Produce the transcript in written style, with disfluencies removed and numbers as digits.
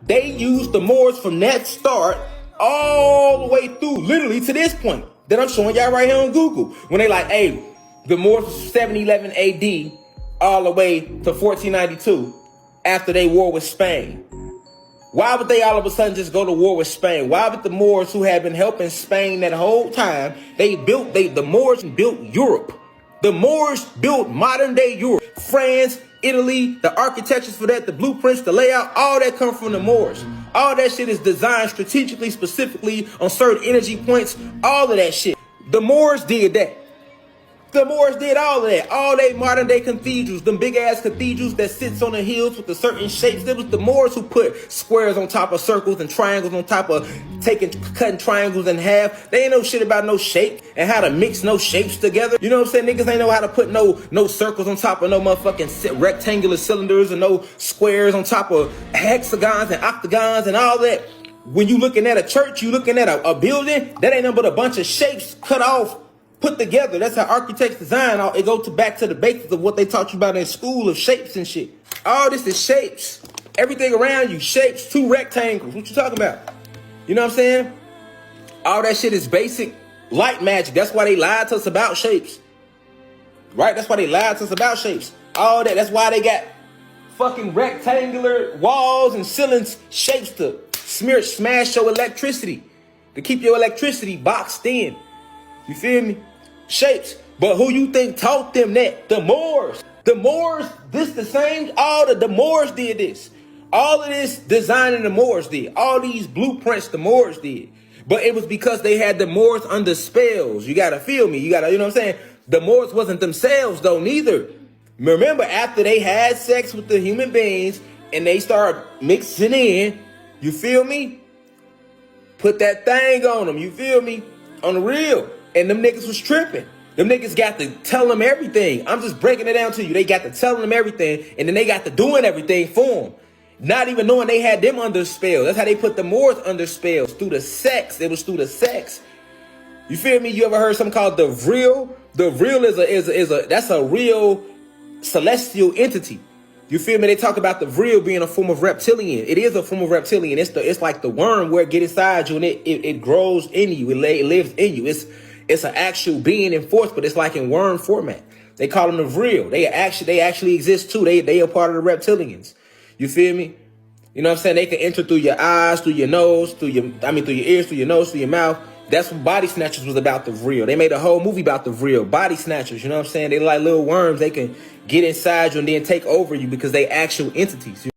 They used the Moors from that start all the way through, literally to this point that I'm showing y'all right here on Google. When they like, hey, the Moors was 711 AD all the way to 1492 after they war with Spain. Why would they all of a sudden just go to war with Spain? Why would the Moors, who had been helping Spain that whole time, the Moors built Europe. The Moors built modern day Europe. France, Italy, the architectures for that, the blueprints, the layout, all that come from the Moors. All that shit is designed strategically, specifically on certain energy points. All of that shit. The Moors did that. The Moors did all of that. All they modern day cathedrals, them big ass cathedrals that sits on the hills with the certain shapes. It was the Moors who put squares on top of circles and triangles on top of cutting triangles in half. They ain't know shit about no shape and how to mix no shapes together. You know what I'm saying? Niggas ain't know how to put no circles on top of no motherfucking rectangular cylinders and no squares on top of hexagons and octagons and all that. When you looking at a church, you looking at a building, that ain't nothing but a bunch of shapes cut off, put together. That's how architects design. It goes back to the basics of what they taught you about in school of shapes and shit. All this is shapes. Everything around you, shapes, two rectangles. What you talking about? You know what I'm saying? All that shit is basic light magic. That's why they lied to us about shapes. Right? That's why they lied to us about shapes. All that. That's why they got fucking rectangular walls and ceilings, shapes to smash your electricity. To keep your electricity boxed in. You feel me? Shapes. But who you think taught them that? The Moors. The Moors, this the same. The Moors did this. All of this designing the Moors did. All these blueprints the Moors did. But it was because they had the Moors under spells. You gotta feel me. You know what I'm saying? The Moors wasn't themselves though, neither. Remember, after they had sex with the human beings and they started mixing in, you feel me? Put that thing on them, you feel me? On the real. And them niggas was tripping. Them niggas got to tell them everything. I'm just breaking it down to you. They got to tell them everything, and then they got to doing everything for them. Not even knowing they had them under spell. That's how they put the Moors under spells, through the sex. It was through the sex. You feel me? You ever heard something called the Vril? The Vril that's a real celestial entity. You feel me? They talk about the Vril being a form of reptilian. It is a form of reptilian. It's like the worm where it get inside you and it grows in you. It lives in you. It's an actual being in force, but it's like in worm format. They call them the Vril. They actually exist too. They are part of the reptilians. You feel me? You know what I'm saying? They can enter through your eyes, through your nose, through your ears, through your nose, through your mouth. That's what Body Snatchers was about, the Vril. They made a whole movie about the Vril. Body Snatchers, you know what I'm saying? They like little worms. They can get inside you and then take over you because they actual entities.